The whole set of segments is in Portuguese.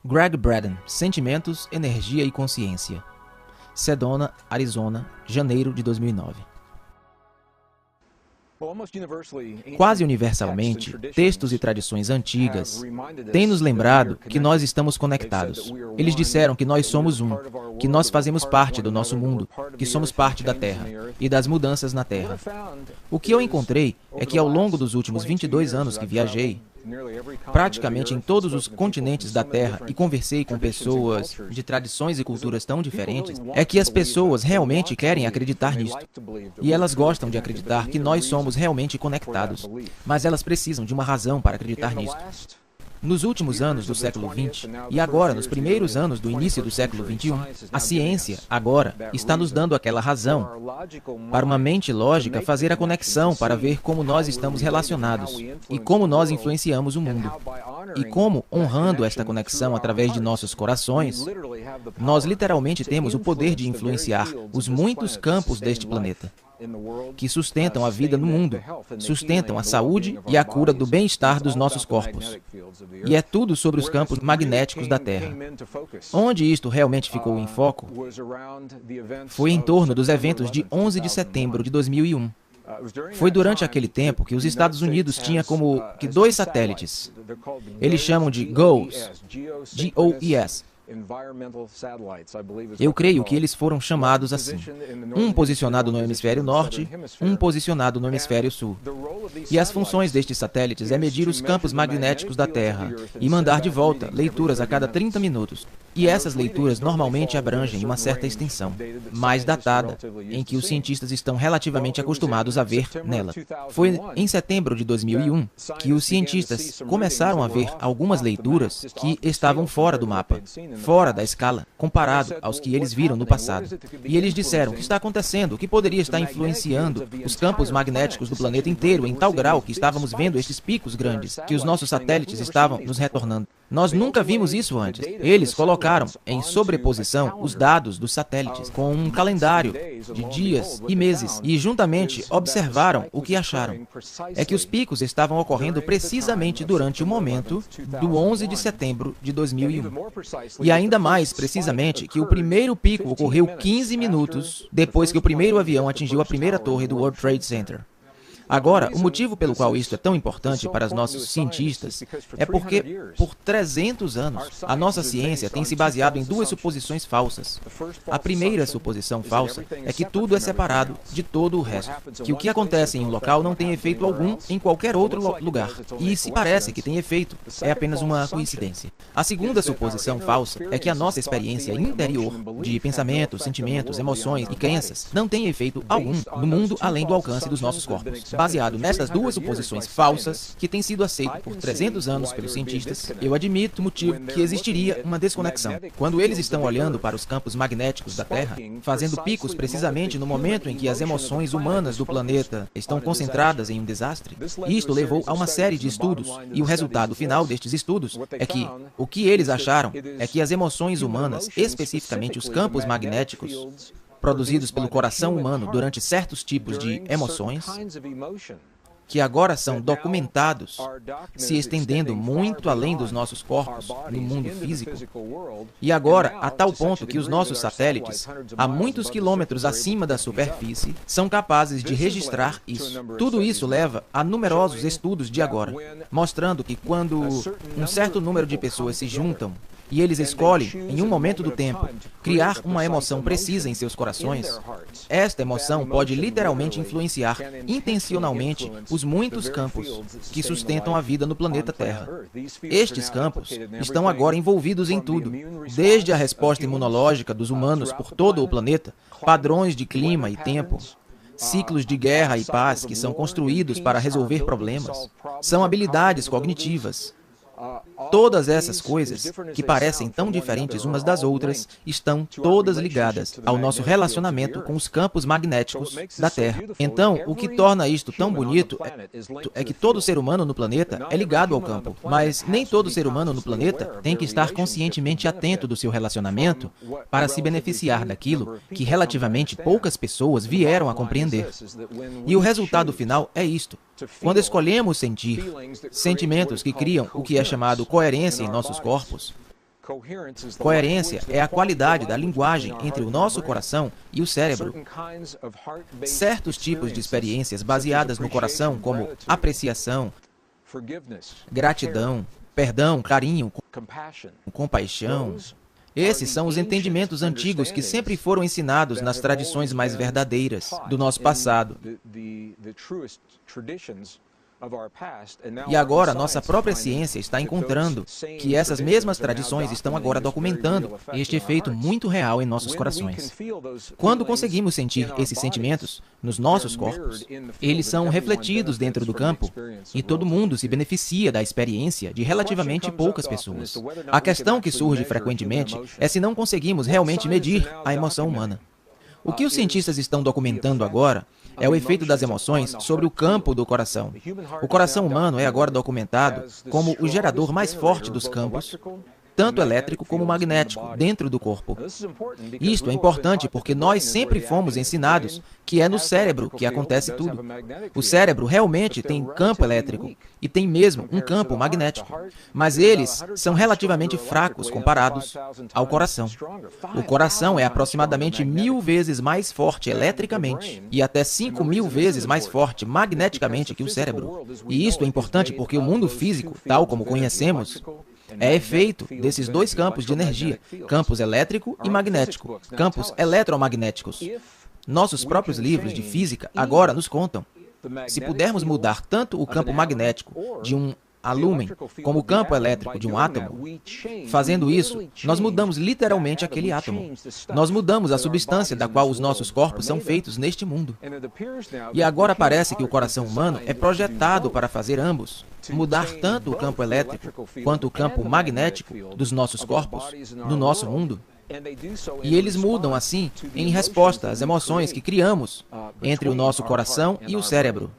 Gregg Braden, Sentimentos, Energia e Consciência. Sedona, Arizona, janeiro de 2009. Quase universalmente, textos e tradições antigas têm nos lembrado que nós estamos conectados. Eles disseram que nós somos um, que nós fazemos parte do nosso mundo, que somos parte da Terra e das mudanças na Terra. O que eu encontrei é que ao longo dos últimos 22 anos que viajei, praticamente em todos os continentes da Terra e conversei com pessoas de tradições e culturas tão diferentes, é que as pessoas realmente querem acreditar nisto. E elas gostam de acreditar que nós somos realmente conectados, mas elas precisam de uma razão para acreditar nisto. Nos últimos anos do século XX, e agora nos primeiros anos do início do século XXI, a ciência, agora, está nos dando aquela razão para uma mente lógica fazer a conexão para ver como nós estamos relacionados e como nós influenciamos o mundo. E como, honrando esta conexão através de nossos corações, nós literalmente temos o poder de influenciar os muitos campos deste planeta, que sustentam a vida no mundo, sustentam a saúde e a cura do bem-estar dos nossos corpos. E é tudo sobre os campos magnéticos da Terra. Onde isto realmente ficou em foco foi em torno dos eventos de 11 de setembro de 2001. Foi durante aquele tempo que os Estados Unidos tinham como que dois satélites. Eles chamam de GOES, G-O-E-S. Eu creio que eles foram chamados assim. Um posicionado no hemisfério norte, um posicionado no hemisfério sul. E as funções destes satélites é medir os campos magnéticos da Terra e mandar de volta leituras a cada 30 minutos. E essas leituras normalmente abrangem uma certa extensão, mais datada, em que os cientistas estão relativamente acostumados a ver nela. Foi em setembro de 2001 que os cientistas começaram a ver algumas leituras que estavam fora do mapa, fora da escala, comparado aos que eles viram no passado. E eles disseram o que está acontecendo, o que poderia estar influenciando os campos magnéticos do planeta inteiro em tal grau que estávamos vendo estes picos grandes, que os nossos satélites estavam nos retornando. Nós nunca vimos isso antes. Eles colocaram em sobreposição os dados dos satélites com um calendário de dias e meses e juntamente observaram o que acharam. É que os picos estavam ocorrendo precisamente durante o momento do 11 de setembro de 2001. E ainda mais precisamente que o primeiro pico ocorreu 15 minutos depois que o primeiro avião atingiu a primeira torre do World Trade Center. Agora, o motivo pelo qual isto é tão importante para os nossos cientistas é porque, por 300 anos, a nossa ciência tem se baseado em duas suposições falsas. A primeira suposição falsa é que tudo é separado de todo o resto, que o que acontece em um local não tem efeito algum em qualquer outro lugar, e se parece que tem efeito, é apenas uma coincidência. A segunda suposição falsa é que a nossa experiência interior, de pensamentos, sentimentos, emoções e crenças, não tem efeito algum no mundo além do alcance dos nossos corpos. Baseado nestas duas suposições falsas, que têm sido aceitas por 300 anos pelos cientistas, eu admito o motivo que existiria uma desconexão. Quando eles estão olhando para os campos magnéticos da Terra, fazendo picos precisamente no momento em que as emoções humanas do planeta estão concentradas em um desastre, isto levou a uma série de estudos, e o resultado final destes estudos é que o que eles acharam é que as emoções humanas, especificamente os campos magnéticos, produzidos pelo coração humano durante certos tipos de emoções, que agora são documentados, se estendendo muito além dos nossos corpos no mundo físico, e agora a tal ponto que os nossos satélites, a muitos quilômetros acima da superfície, são capazes de registrar isso. Tudo isso leva a numerosos estudos de agora, mostrando que quando um certo número de pessoas se juntam e eles escolhem, em um momento do tempo, criar uma emoção precisa em seus corações, esta emoção pode literalmente influenciar intencionalmente os muitos campos que sustentam a vida no planeta Terra. Estes campos estão agora envolvidos em tudo, desde a resposta imunológica dos humanos por todo o planeta, padrões de clima e tempo, ciclos de guerra e paz que são construídos para resolver problemas, são habilidades cognitivas. Todas essas coisas, que parecem tão diferentes umas das outras, estão todas ligadas ao nosso relacionamento com os campos magnéticos da Terra. Então, o que torna isto tão bonito é que todo ser humano no planeta é ligado ao campo, mas nem todo ser humano no planeta tem que estar conscientemente atento do seu relacionamento para se beneficiar daquilo que relativamente poucas pessoas vieram a compreender. E o resultado final é isto. Quando escolhemos sentir sentimentos que criam o que é chamado coerência em nossos corpos, Coerência é a qualidade da linguagem entre o nosso coração e o cérebro. Certos tipos de experiências baseadas no coração, como apreciação, gratidão, perdão, carinho, compaixão, esses são os entendimentos antigos que sempre foram ensinados nas tradições mais verdadeiras do nosso passado. E agora, nossa própria ciência está encontrando que essas mesmas tradições estão agora documentando este efeito muito real em nossos corações. Quando conseguimos sentir esses sentimentos nos nossos corpos, eles são refletidos dentro do campo e todo mundo se beneficia da experiência de relativamente poucas pessoas. A questão que surge frequentemente é se não conseguimos realmente medir a emoção humana. O que os cientistas estão documentando agora é o efeito das emoções sobre o campo do coração. O coração humano é agora documentado como o gerador mais forte dos campos, tanto elétrico como magnético, dentro do corpo. Isto é importante porque nós sempre fomos ensinados que é no cérebro que acontece tudo. O cérebro realmente tem campo elétrico e tem mesmo um campo magnético, mas eles são relativamente fracos comparados ao coração. O coração é aproximadamente 1000 vezes mais forte eletricamente e até 5000 vezes mais forte magneticamente que o cérebro. E isto é importante porque o mundo físico, tal como conhecemos, é efeito desses dois campos de energia, campos elétrico e magnético, campos eletromagnéticos. Nossos próprios livros de física agora nos contam. Se pudermos mudar tanto o campo magnético de um alúmen como o campo elétrico de um átomo, fazendo isso, nós mudamos literalmente aquele átomo. Nós mudamos a substância da qual os nossos corpos são feitos neste mundo. E agora parece que o coração humano é projetado para fazer ambos, mudar tanto o campo elétrico quanto o campo magnético dos nossos corpos, no nosso mundo. E eles mudam assim em resposta às emoções que criamos entre o nosso coração e o cérebro.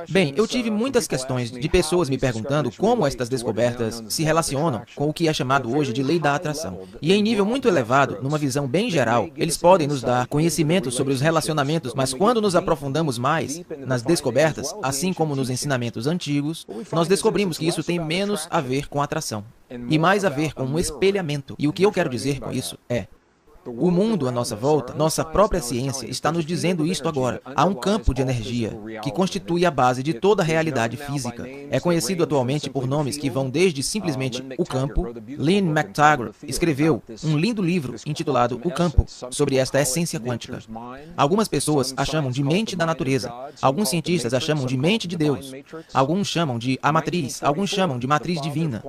Bem, eu tive muitas questões de pessoas me perguntando como estas descobertas se relacionam com o que é chamado hoje de lei da atração. E em nível muito elevado, numa visão bem geral, eles podem nos dar conhecimento sobre os relacionamentos, mas quando nos aprofundamos mais nas descobertas, assim como nos ensinamentos antigos, nós descobrimos que isso tem menos a ver com atração e mais a ver com um espelhamento. E o que eu quero dizer com isso é: o mundo à nossa volta, nossa própria ciência, está nos dizendo isto agora. Há um campo de energia que constitui a base de toda a realidade física. É conhecido atualmente por nomes que vão desde simplesmente o campo. Lynn McTaggart escreveu um lindo livro intitulado O Campo, sobre esta essência quântica. Algumas pessoas a chamam de mente da natureza. Alguns cientistas a chamam de mente de Deus. Alguns chamam de a matriz. Alguns chamam de matriz divina.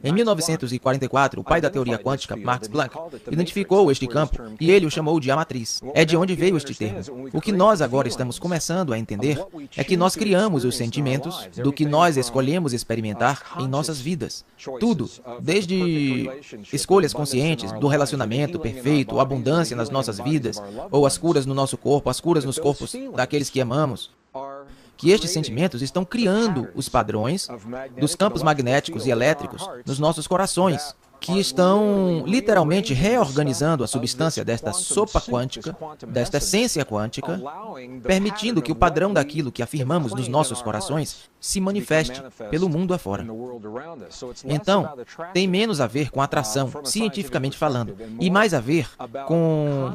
Em 1944, o pai da teoria quântica, Max Planck, identificou este campo e ele o chamou de a matriz. É de onde veio este termo. O que nós agora estamos começando a entender é que nós criamos os sentimentos do que nós escolhemos experimentar em nossas vidas. Tudo, desde escolhas conscientes do relacionamento perfeito, abundância nas nossas vidas, ou as curas no nosso corpo, as curas nos corpos daqueles que amamos, que estes sentimentos estão criando os padrões dos campos magnéticos e elétricos nos nossos corações, que estão literalmente reorganizando a substância desta sopa quântica, desta essência quântica, permitindo que o padrão daquilo que afirmamos nos nossos corações se manifeste pelo mundo afora. Então, tem menos a ver com atração, cientificamente falando, e mais a ver com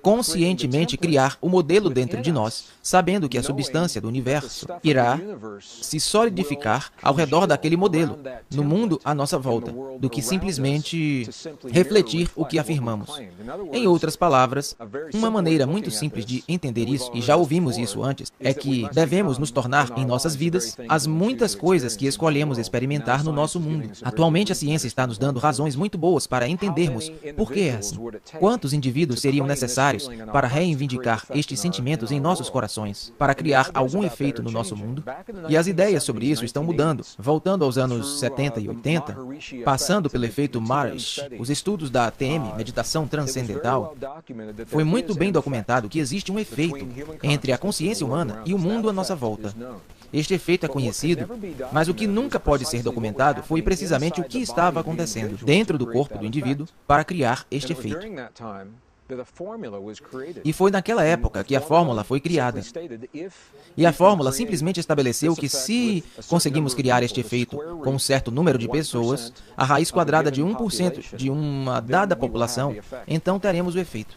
conscientemente criar o modelo dentro de nós, sabendo que a substância do universo irá se solidificar ao redor daquele modelo, no mundo à nossa volta, do que simplesmente refletir o que afirmamos. Em outras palavras, uma maneira muito simples de entender isso, e já ouvimos isso antes, é que devemos nos tornar em nossas vidas as muitas coisas que escolhemos experimentar no nosso mundo. Atualmente a ciência está nos dando razões muito boas para entendermos por que é assim. Quantos indivíduos seriam necessários para reivindicar estes sentimentos em nossos corações, para criar algum efeito no nosso mundo? E as ideias sobre isso estão mudando. Voltando aos anos 70 e 80, passando pelo efeito Marish, os estudos da ATM, meditação transcendental, foi muito bem documentado que existe um efeito entre a consciência humana e o mundo à nossa volta. Este efeito é conhecido, mas o que nunca pode ser documentado foi precisamente o que estava acontecendo dentro do corpo do indivíduo para criar este efeito. E foi naquela época que a fórmula foi criada. E a fórmula simplesmente estabeleceu que se conseguimos criar este efeito com um certo número de pessoas, a raiz quadrada de 1% de uma dada população, então teremos o efeito.